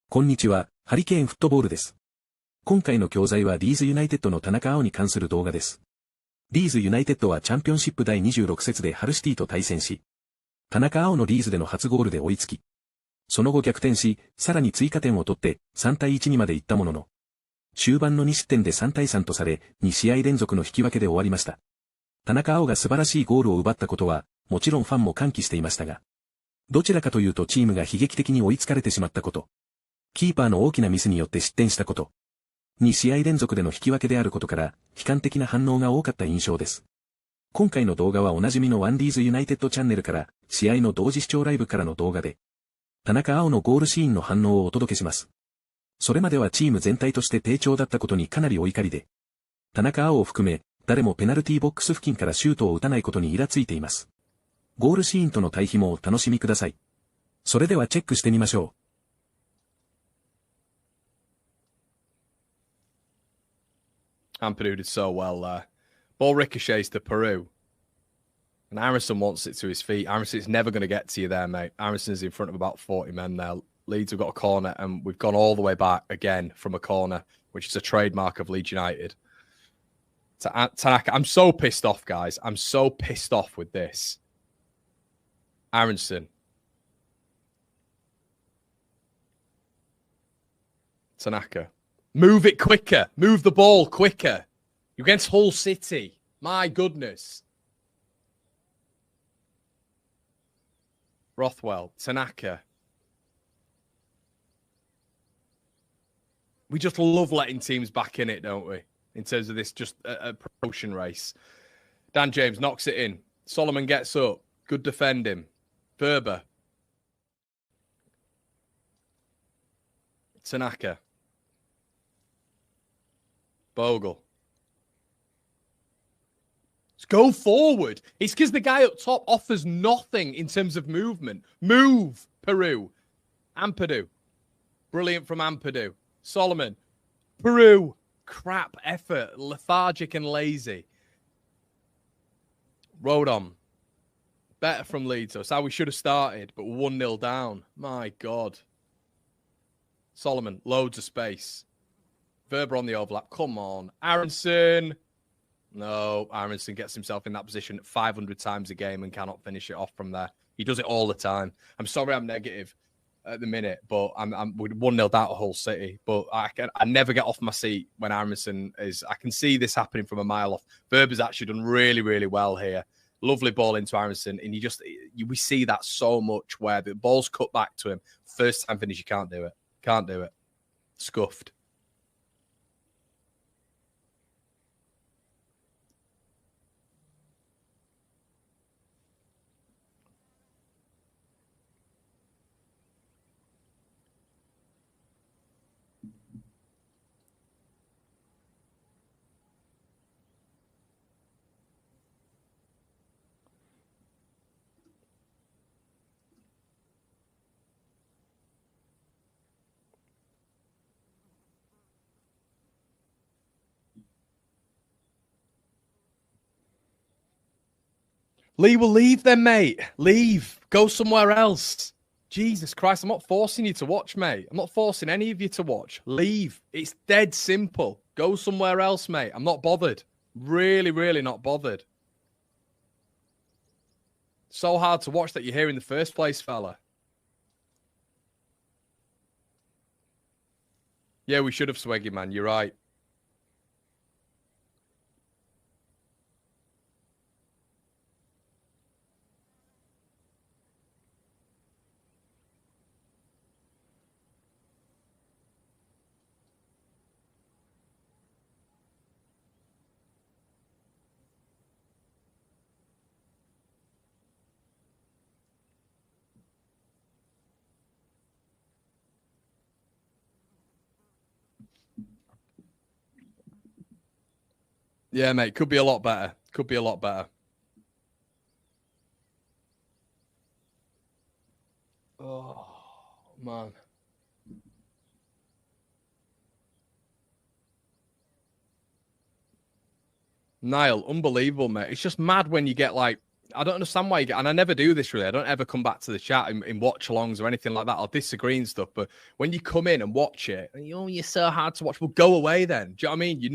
こんにちは、ハリケーンフットボールです。今回の教材はリーズユナイテッドの田中碧に関する動画です。リーズユナイテッドはチャンピオンシップ第26節でハルシティと対戦し、田中碧のリーズでの初ゴールで追いつき、その後逆転し、さらに追加点を取って3対1にまで行ったものの、終盤の2失点で3対3とされ、2試合連続の引き分けで終わりました。田中碧が素晴らしいゴールを奪ったことは、もちろんファンも歓喜していましたが、どちらかというとチームが悲劇的に追いつかれてしまったこと。キーパーの大きなミスによって失点したこと。2試合連続での引き分けであることから、悲観的な反応が多かった印象です。今回の動画はおなじみのワンリーズユナイテッドチャンネルから、試合の同時視聴ライブからの動画で、田中碧のゴールシーンの反応をお届けします。それまではチーム全体として低調だったことにかなりお怒りで、田中碧を含め、誰もペナルティーボックス付近からシュートを打たないことにイラついています。ゴールシーンとの対比もお楽しみください。それではチェックしてみましょう。Ampadu did so well there. Ball ricochets to Peru. And Aaronson wants it to his feet. Aaronson's never going to get to you there, mate. Aaronson's in front of about 40 men there. Leeds have got a corner, and we've gone all the way back again from a corner, which is a trademark of Leeds United. Tanaka, I'm so pissed off, guys. I'm so pissed off with this. Aaronson. Tanaka. Move it quicker. Move the ball quicker. You're against Hull City. My goodness. Rothwell. Tanaka. We just love letting teams back in it, don't we? In terms of this just a promotion race. Dan James knocks it in. Solomon gets up. Good defending. Verber. Tanaka. Bogle. Let's go forward. It's because the guy up top offers nothing in terms of movement. Move, Peru. Ampadu. Brilliant from Ampadu. Solomon. Peru. Crap effort. Lethargic and lazy. Rodon. Better from Leeds. That's how we should have started, but 1-0 down. My God. Solomon. Loads of space. Verber on the overlap. Come on. Aaronson. No, Aaronson gets himself in that position 500 times a game and cannot finish it off from there. He does it all the time. I'm sorry I'm negative at the minute, but I'm 1-0 out of Hull City. But I never get off my seat when Aaronson is... I can see this happening from a mile off. Verber's actually done really, really well here. Lovely ball into Aaronson. And we see that so much where the ball's cut back to him. First time finish, you can't do it. Can't do it. Scuffed. Lee will leave then, mate. Leave. Go somewhere else. Jesus Christ, I'm not forcing you to watch, mate. I'm not forcing any of you to watch. Leave. It's dead simple. Go somewhere else, mate. I'm not bothered. Really, really not bothered. So hard to watch that you're here in the first place, fella. Yeah, we should have Swaggy, man. You're right. Yeah, mate, could be a lot better. Could be a lot better. Oh, man. Niall, unbelievable, mate. It's just mad when you get, like, I don't understand why you get, and I never do this really. I don't ever come back to the chat in watch-alongs or anything like that. I'll disagree and stuff. But when you come in and watch it, and you're so hard to watch. Well, go away then. Do you know what I mean? You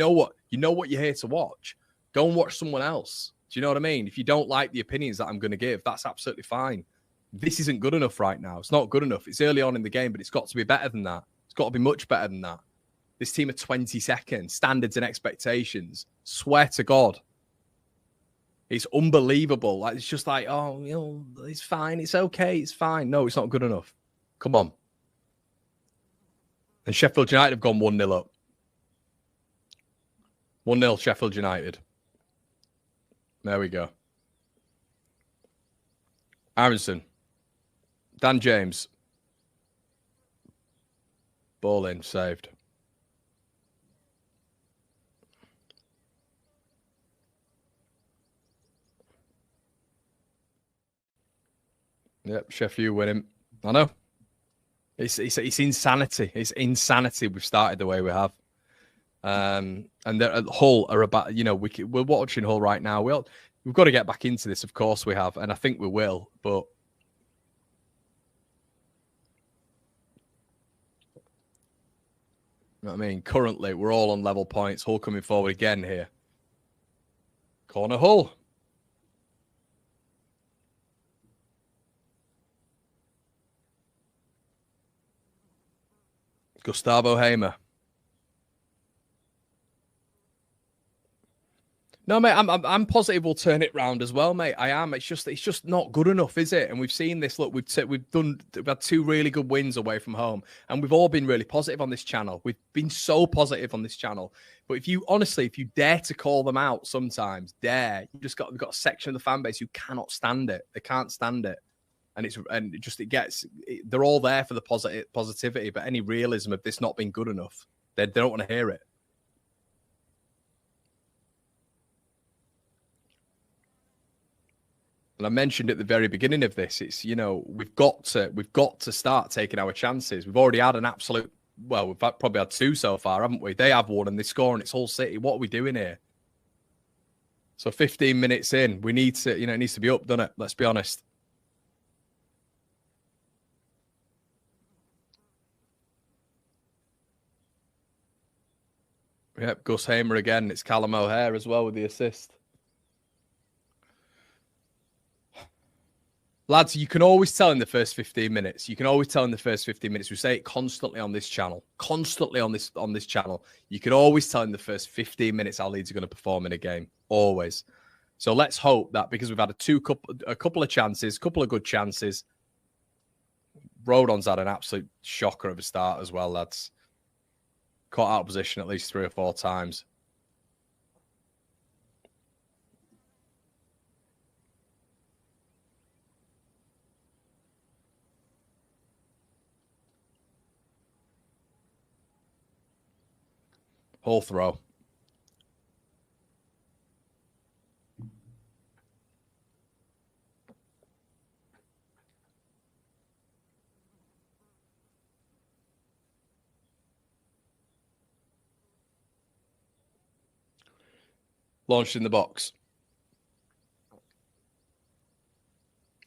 know what you're here to watch. Go and watch someone else. Do you know what I mean? If you don't like the opinions that I'm going to give, that's absolutely fine. This isn't good enough right now. It's not good enough. It's early on in the game, but it's got to be better than that. It's got to be much better than that. This team are 22nd. Standards and expectations. Swear to God. It's unbelievable. Like, it's just like, oh, it's fine. It's okay. It's fine. No, it's not good enough. Come on. And Sheffield United have gone 1-0 up. 1-0 Sheffield United. There we go. Aronson. Dan James. Ball in. Saved. Yep, Sheffield winning. I know. It's insanity. It's insanity we've started the way we have. And Hull are about, we're watching Hull right now. We've got to get back into this, of course we have, and I think we will, but you know what I mean? Currently, we're all on level points. Hull coming forward again here. Corner Hull. Gustavo Hamer. No, mate, I'm positive we'll turn it round as well, mate. I am. It's just not good enough, is it? And we've seen this. Look, we've had 2 really good wins away from home, and we've all been really positive on this channel. We've been so positive on this channel. But if you dare to call them out, sometimes we've got a section of the fan base who cannot stand it. They can't stand it, they're all there for the positivity. But any realism of this not being good enough, they don't want to hear it. And I mentioned at the very beginning of this, it's, we've got to start taking our chances. We've already had we've probably had 2 so far, haven't we? They have 1 and they score and it's Hull City. What are we doing here? So 15 minutes in, we need to, it needs to be up, doesn't it? Let's be honest. Yep, Gus Hamer again. It's Callum O'Hare as well with the assist. Lads, you can always tell in the first 15 minutes. We say it constantly on this channel. On this channel. You can always tell in the first 15 minutes how Leeds are going to perform in a game. Always. So let's hope that because we've had a couple of chances, couple of good chances. Rodon's had an absolute shocker of a start as well, lads. Caught out of position at least 3 or 4 times. Hull throw. Launched in the box.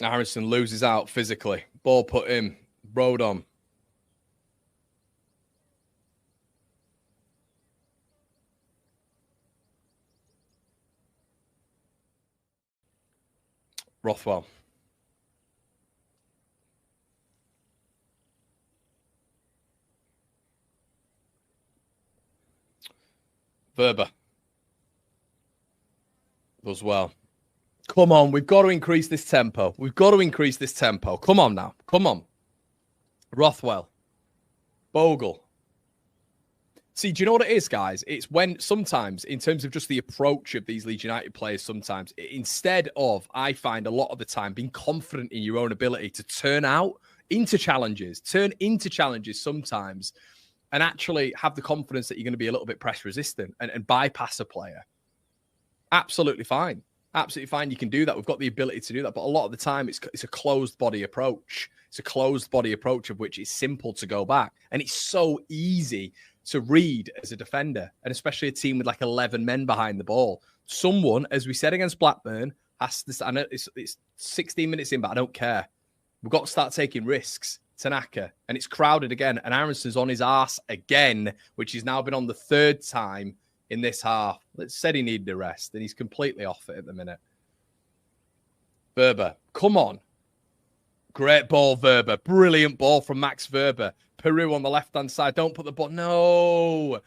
Harrison loses out physically. Ball put in. Rodon. Rothwell. Verba. Does well. Come on, we've got to increase this tempo. Come on now. Come on. Rothwell. Bogle. See, do you know what it is, guys? It's when sometimes, in terms of just the approach of these Leeds United players, sometimes, instead of, I find a lot of the time, being confident in your own ability to turn into challenges sometimes, and actually have the confidence that you're going to be a little bit press resistant and bypass a player. Absolutely fine. Absolutely fine. You can do that. We've got the ability to do that. But a lot of the time, it's a closed body approach. It's a closed body approach of which it's simple to go back. And it's so easy to read as a defender, and especially a team with like 11 men behind the ball. Someone, as we said against Blackburn, I know it's 16 minutes in, but I don't care. We've got to start taking risks. Tanaka, and it's crowded again, and Aronson's on his arse again, which he's now been on the third time in this half. Let's said he needed a rest, and he's completely off it at the minute. Verber, come on. Great ball, Verber. Brilliant ball from Max Verber. Peru on the left-hand side. Don't put the ball. No.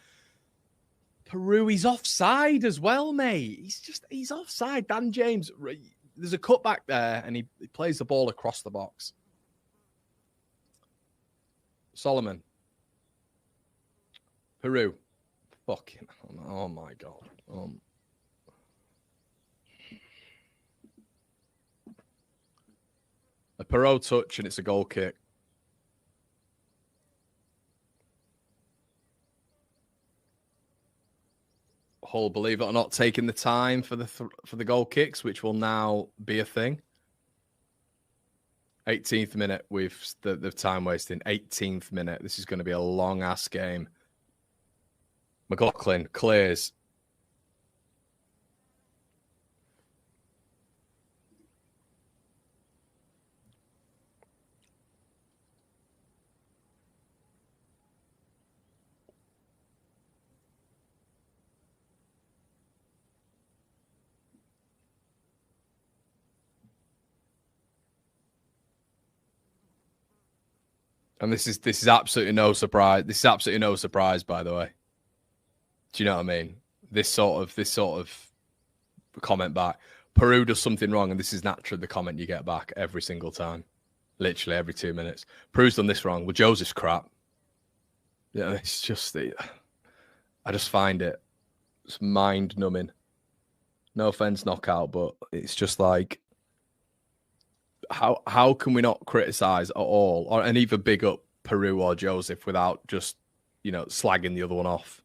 Peru, he's offside as well, mate. He's offside. Dan James, there's a cutback there, and he plays the ball across the box. Solomon. Peru. Fucking, oh my God. A Perot touch, and it's a goal kick. Hull, believe it or not, taking the time for the goal kicks, which will now be a thing. 18th minute with the time wasting. 18th minute. This is going to be a long-ass game. McLaughlin clears. And this is absolutely no surprise. This is absolutely no surprise, by the way. Do you know what I mean? This sort of comment back. Peru does something wrong, and this is naturally the comment you get back every single time. Literally every 2 minutes. Peru's done this wrong. Well, Joseph's crap. Yeah, it's just I just find it's mind numbing. No offense, knockout, but it's just like, how can we not criticize at all, and even big up Peru or Joseph without just, slagging the other one off?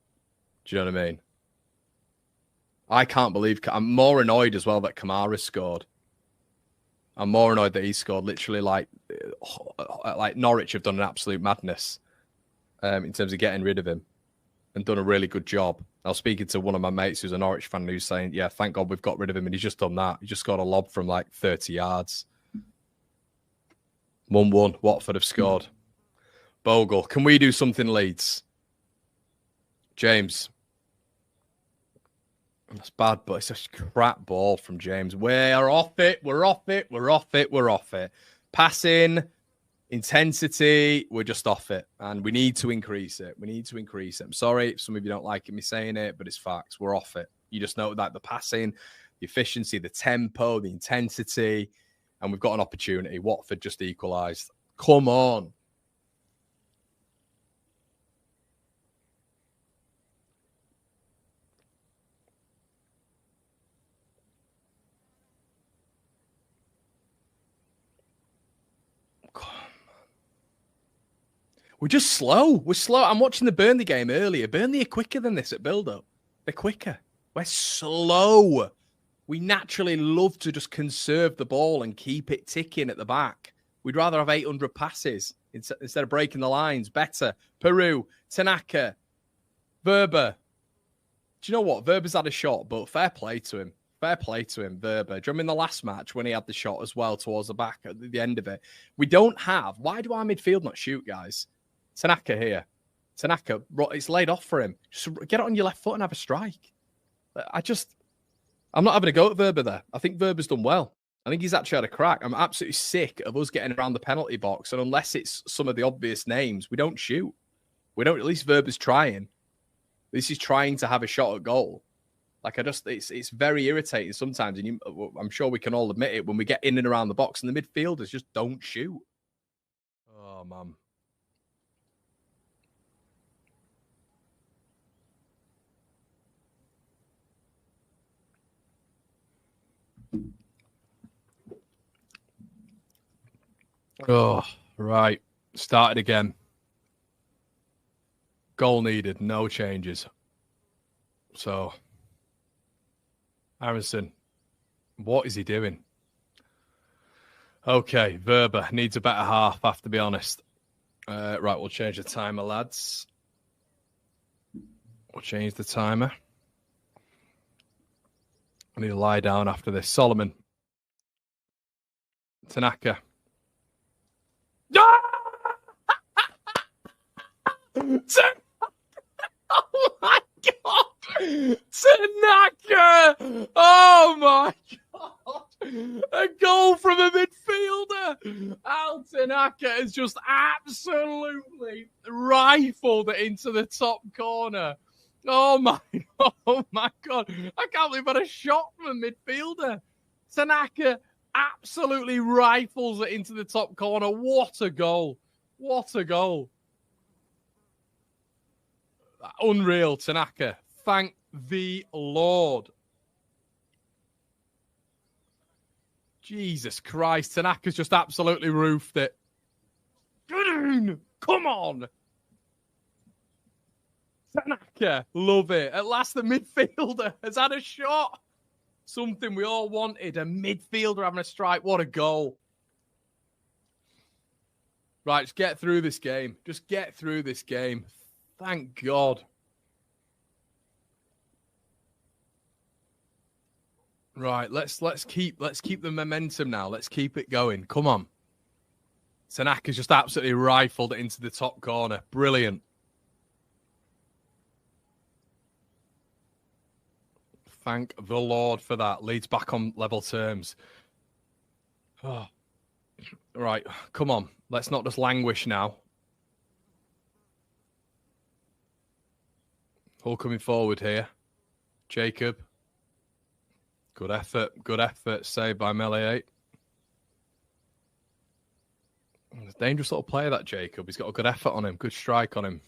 Do you know what I mean? I can't believe, I'm more annoyed as well that Kamara scored. I'm more annoyed that he scored. Literally, like Norwich have done an absolute madness in terms of getting rid of him and done a really good job. I was speaking to one of my mates who's a Norwich fan who's saying, yeah, thank God we've got rid of him, and he's just done that. He just scored a lob from like 30 yards. 1-1. Watford have scored. Bogle. Can we do something, Leeds? James. That's bad, but it's a crap ball from James. We're off it. We're off it. We're off it. We're off it. Passing, intensity, we're just off it. And we need to increase it. We need to increase it. I'm sorry if some of you don't like me saying it, but it's facts. We're off it. You just know that the passing, the efficiency, the tempo, the intensity, and we've got an opportunity. Watford just equalised. Come on. We're just slow. We're slow. I'm watching the Burnley game earlier. Burnley are quicker than this at build-up. They're quicker. We're slow. We naturally love to just conserve the ball and keep it ticking at the back. We'd rather have 800 passes instead of breaking the lines. Better. Peru, Tanaka, Verber. Do you know what? Verber's had a shot, but fair play to him. Fair play to him, Verber. Do you remember in the last match when he had the shot as well towards the back at the end of it? We don't have... Why do our midfield not shoot, guys? Tanaka here. Tanaka, it's laid off for him. Just get it on your left foot and have a strike. I'm not having a go at Verber there. I think Verber's done well. I think he's actually had a crack. I'm absolutely sick of us getting around the penalty box, and unless it's some of the obvious names, we don't shoot. We don't. At least Verber's trying. At least he's trying to have a shot at goal. Like, it's very irritating sometimes, and I'm sure we can all admit it, when we get in and around the box and the midfielders just don't shoot. Oh, man. Oh, right. Started again. Goal needed. No changes. So, Aronson, what is he doing? Okay, Verber needs a better half, I have to be honest. Right, we'll change the timer, lads. We'll change the timer. I need to lie down after this. Solomon, Tanaka. Oh my God! Tanaka! Oh my God! A goal from a midfielder! Al Tanaka has just absolutely rifled it into the top corner. Oh my God. I can't believe I had a shot from a midfielder. Tanaka absolutely rifles it into the top corner. What a goal. What a goal. Unreal, Tanaka. Thank the Lord. Jesus Christ. Tanaka's just absolutely roofed it. Come on. Tanaka. Love it. At last, the midfielder has had a shot. Something we all wanted. A midfielder having a strike. What a goal. Right, just get through this game. Just get through this game. Thank God. Right, let's keep the momentum now. Let's keep it going. Come on. Tanaka's just absolutely rifled it into the top corner. Brilliant. Thank the Lord for that. Leeds back on level terms. Oh. Right, come on. Let's not just languish now. All coming forward here. Jacob. Good effort. Good effort. Saved by Melee 8. Dangerous little player, that Jacob. He's got a good effort on him. Good strike on him.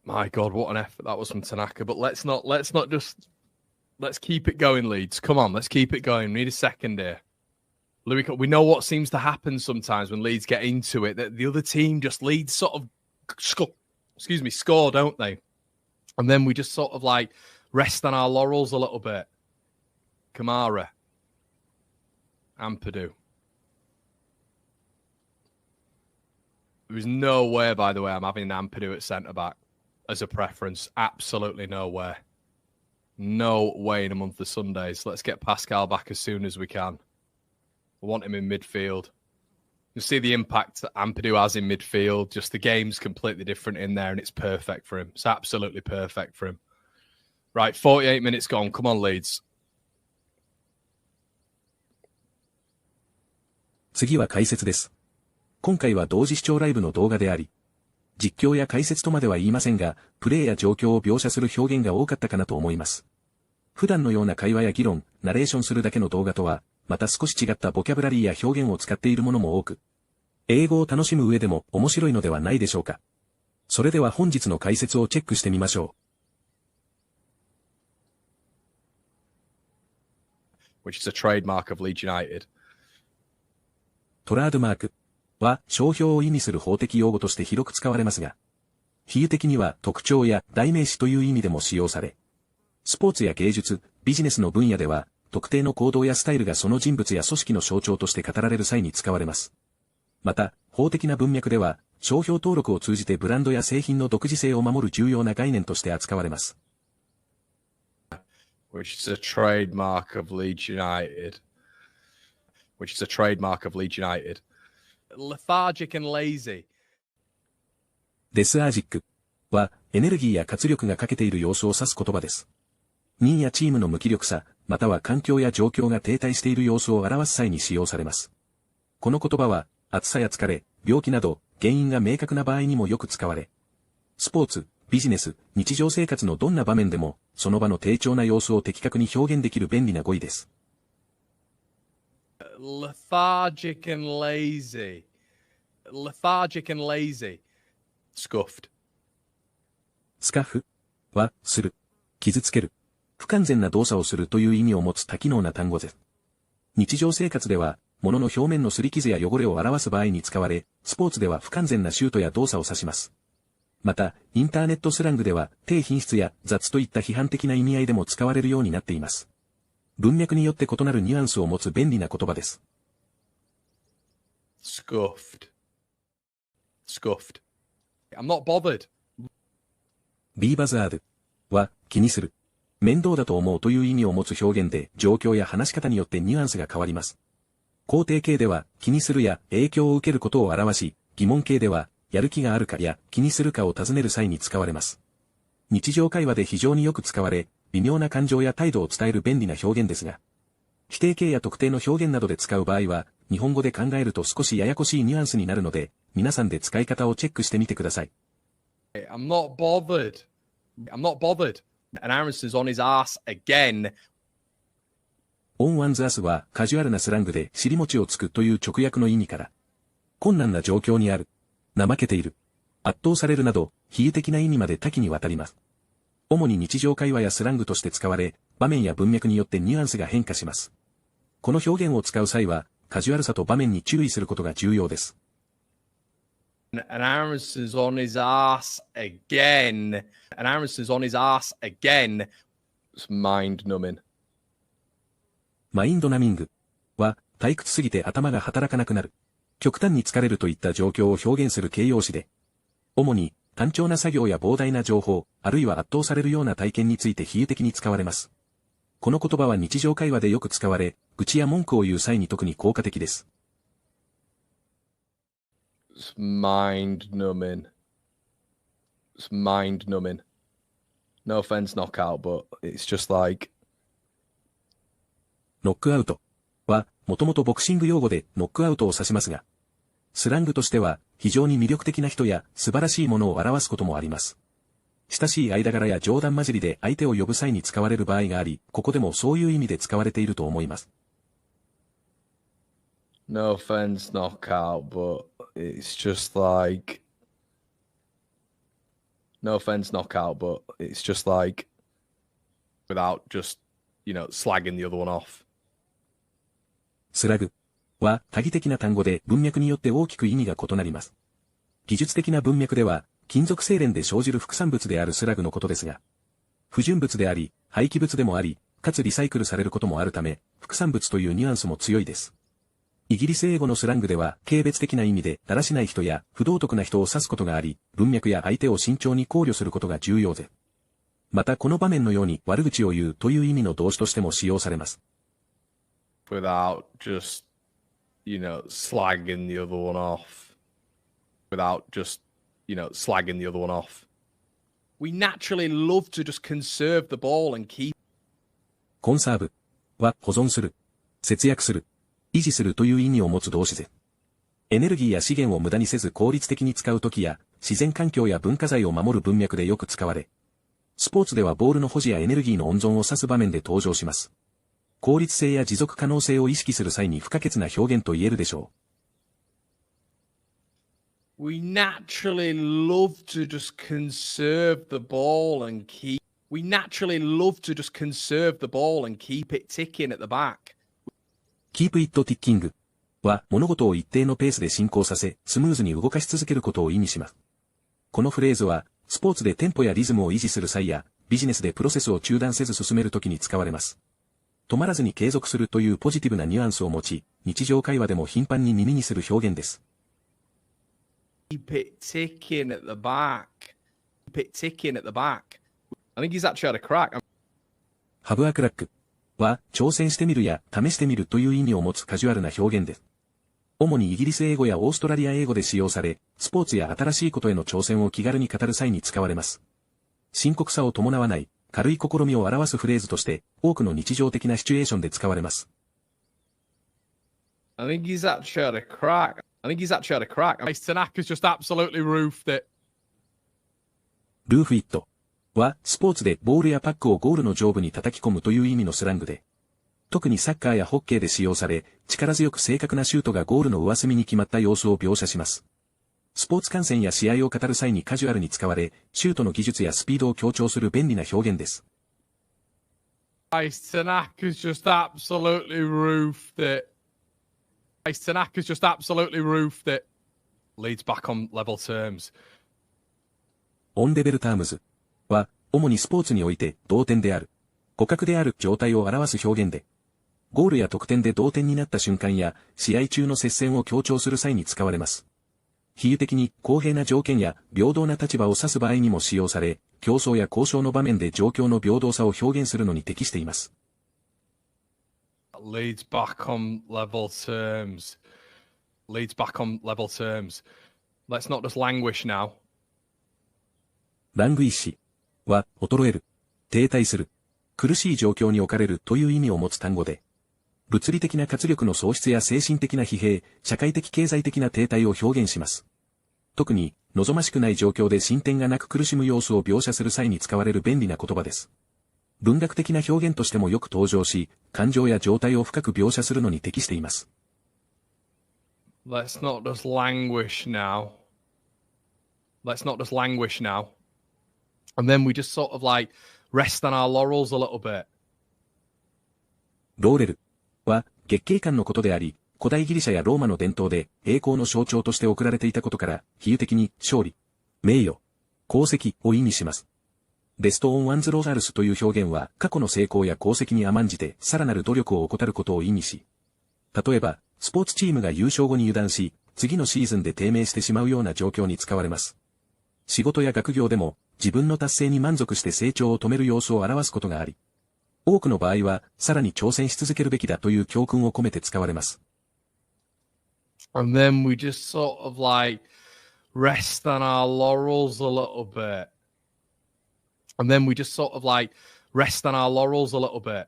My God, what an effort that was from Tanaka. But let's keep it going, Leeds. Come on, let's keep it going. We need a second here. We know what seems to happen sometimes when Leeds get into it. That the other team just Leeds sort of score, don't they? And then we just sort of like rest on our laurels a little bit. Kamara. Ampadu. There is no way, by the way, I'm having Ampadu at centre-back as a preference. Absolutely nowhere. No way in a month of Sundays. Let's get Pascal back as soon as we can. I want him in midfield. You see the impact that Ampadu has in midfield. Just the game's completely different in there, and it's perfect for him. It's absolutely perfect for him. Right, 48 minutes gone. Come on, Leeds. 次は解説です。今回は同時視聴ライブの動画であり、実況や解説とまでは言いませんが、プレーや状況を描写する表現が多かったかなと思います。普段のような会話や議論、ナレーションするだけの動画とは、また少し違ったボキャブラリーや表現を使っているものも多く、英語を楽しむ上でも面白いのではないでしょうか。それでは本日の解説をチェックしてみましょう。Which is a trademark of Leeds United. トラードマークは商標を意味する法的用語として広く使われますが、比喩的には特徴や代名詞という意味でも使用され、スポーツや芸術、ビジネスの分野では、特定の行動やスタイルがその人物や組織の象徴として語られる際に使われます。また、法的な文脈では、商標登録を通じてブランドや製品の独自性を守る重要な概念として扱われます。Which is a trademark of Leeds United. Which is a trademark of Leeds United. Lethargic and lazy. レスアージックは、エネルギーや活力が欠けている様子を指す言葉です。任やチームの無気力さ、または環境や状況が停滞している様子を表す際に使用されます。この言葉は、暑さや疲れ、病気など、原因が明確な場合にもよく使われ、スポーツ、ビジネス、日常生活のどんな場面でも、その場の低調な様子を的確に表現できる便利な語彙です。Lethargic and lazy. Lethargic and lazy. Scuffed. スカフは、する、傷つける、不完全な動作をするという意味を持つ多機能な単語です。日常生活では、物の表面の擦り傷や汚れを表す場合に使われ、スポーツでは不完全なシュートや動作を指します。また、インターネットスラングでは、低品質や雑といった批判的な意味合いでも使われるようになっています。文脈によって異なるニュアンスを持つ便利な言葉です。Scuffed. Scuffed. I'm not bothered. Be bothered は気にする、面倒だと思うという意味を持つ表現で、状況や話し方によってニュアンスが変わります。肯定形では、気にするや影響を受けることを表し、疑問形では、やる気があるかや気にするかを尋ねる際に使われます。日常会話で非常によく使われ、微妙な感情や態度を伝える便利な表現ですが、否定形や特定の表現などで使う場合は、日本語で考えると少しややこしいニュアンスになるので、皆さんで使い方をチェックしてみてください。I'm not bothered. I'm not bothered. And Aaronson's on his ass again. On one's ass はカジュアルなスラングで尻餅をつくという直訳の意味から、困難な状況にある、怠けている、圧倒されるなど、比喩的な意味まで多岐にわたります。主に日常会話やスラングとして使われ、場面や文脈によってニュアンスが変化します。この表現を使う際は、カジュアルさと場面に注意することが重要です。And Aaronson's on his ass again. And Aaronson's on his ass again. It's mind numbing. マインドナミングは、退屈すぎて頭が働かなくなる。極端に疲れるといった状況を表現する形容詞で、主に単調な作業や膨大な情報、あるいは圧倒されるような体験について比喩的に使われます。この言葉は日常会話でよく使われ、愚痴や文句を言う際に特に効果的です。It's mind numbing. It's mind numbing. No offense, knockout, but it's just like. ノックアウトは、もともとボクシング用語でノックアウトを指しますが、スラングとしては非常に魅力的な人や素晴らしいものを表すこともあります。親しい間柄や冗談交じりで相手を呼ぶ際に使われる場合があり、ここでもそういう意味で使われていると思います。No offense, knockout, but it's just like. No offense, knockout, but it's just like. Without just, slagging the other one off. スラグは多義的な単語で文脈によって大きく意味が異なります。技術的な文脈では、金属精錬で生じる副産物であるスラグのことですが、不純物であり、廃棄物でもあり、かつリサイクルされることもあるため、副産物というニュアンスも強いです。イギリス英語のスラングでは、軽蔑的な意味で、だらしない人や不道徳な人を指すことがあり、文脈や相手を慎重に考慮することが重要で。またこの場面のように悪口を言うという意味の動詞としても使用されます。Without just, slagging the other one off. Without just, slagging the other one off. We naturally love to just conserve the ball and keep. コンサーブは保存する、節約する、維持するという意味を持つ動詞で。エネルギーや資源を無駄にせず効率的に使うときや、自然環境や文化財を守る文脈でよく使われ、スポーツではボールの保持やエネルギーの温存を指す場面で登場します。効率性や持続可能性を意識する際に不可欠な表現と言えるでしょう。We naturally love to just conserve the ball and keep. We naturally love to just conserve the ball and keep it ticking at the back. Keep it ticking は物事を一定のペースで進行させ、スムーズに動かし続けることを意味します。このフレーズは、スポーツでテンポやリズムを維持する際や、ビジネスでプロセスを中断せず進めるときに使われます。止まらずに継続するというポジティブなニュアンスを持ち、日常会話でも頻繁に耳にする表現です。Keep it ticking at the back. Keep it ticking at the back. I think he's actually had a crack. Have a crack は挑戦してみるや試してみるという意味を持つカジュアルな表現です。主にイギリス英語やオーストラリア英語で使用され、スポーツや新しいことへの挑戦を気軽に語る際に使われます。深刻さを伴わない、軽い試みを表すフレーズとして、多くの日常的なシチュエーションで使われます。I think he's actually had a crack. I think he's actually had a crack. Tanaka's just absolutely roofed it. ルーフイットは、スポーツでボールやパックをゴールの上部に叩き込むという意味のスラングで、特にサッカーやホッケーで使用され、力強く正確なシュートがゴールの上隅に決まった様子を描写します。スポーツ観戦や試合を語る際にカジュアルに使われ、シュートの技術やスピードを強調する便利な表現です。Tanaka's just absolutely roofed it. Tanaka's just absolutely roofed it. Leads back on level terms. On level terms は、主にスポーツにおいて同点である、互角である状態を表す表現で、ゴールや得点で同点になった瞬間や試合中の接戦を強調する際に使われます。比喩的に公平な条件や平等な立場を指す場合にも使用され、競争や交渉の場面で状況の平等さを表現するのに適しています。Leeds back on level terms. Leeds back on level terms. Let's not just languish now. ラングイッシュは、衰える、停滞する、苦しい状況に置かれるという意味を持つ単語で、物理的な活力の喪失や精神的な疲弊、社会的経済的な停滞を表現します。特に、望ましくない状況で進展がなく苦しむ様子を描写する際に使われる便利な言葉です。文学的な表現としてもよく登場し、感情や状態を深く描写するのに適しています。Let's not just languish now. Let's not just languish now. And then we just sort of like rest on our laurels a little bit. ローレルは月桂冠のことであり、古代ギリシャやローマの伝統で栄光の象徴として贈られていたことから、比喩的に勝利、名誉、功績を意味します。レストオン・ワンズ・ローザルスという表現は過去の成功や功績に甘んじてさらなる努力を怠ることを意味し、例えば、スポーツチームが優勝後に油断し、次のシーズンで低迷してしまうような状況に使われます。仕事や学業でも、自分の達成に満足して成長を止める様子を表すことがあり、多くの場合は、さらに挑戦し続けるべきだという教訓を込めて使われます。And then we just sort of like rest on our laurels a little bit. And then we just sort of like rest on our laurels a little bit.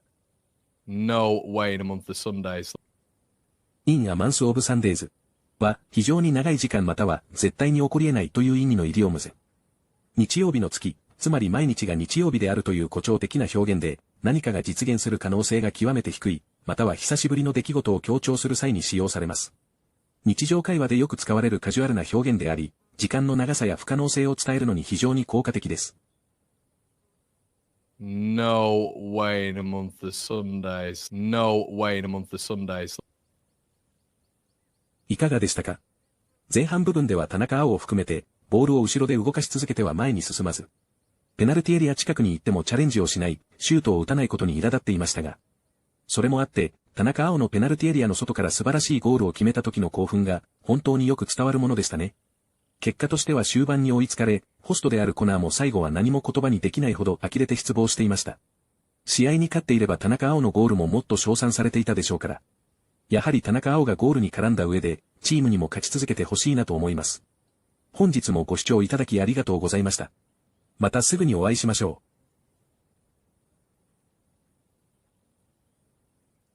No way in a month of Sundays. In a month of Sundays は非常に長い時間または絶対に起こり得ないという意味のイディオムゼ。日曜日の月、つまり毎日が日曜日であるという誇張的な表現で何かが実現する可能性が極めて低い、または久しぶりの出来事を強調する際に使用されます。日常会話でよく使われるカジュアルな表現であり、時間の長さや不可能性を伝えるのに非常に効果的です。No way in a month of Sundays. No way in a month of Sundays. いかがでしたか？前半部分では田中碧を含めて、ボールを後ろで動かし続けては前に進まず、ペナルティエリア近くに行ってもチャレンジをしない、シュートを打たないことに苛立っていましたが、それもあって、田中碧のペナルティエリアの外から素晴らしいゴールを決めた時の興奮が、本当によく伝わるものでしたね。結果としては終盤に追いつかれ、ホストであるコナーも最後は何も言葉にできないほど呆れて失望していました。試合に勝っていれば田中碧のゴールももっと称賛されていたでしょうから。やはり田中碧がゴールに絡んだ上で、チームにも勝ち続けてほしいなと思います。本日もご視聴いただきありがとうございました。またすぐにお会いしましょう。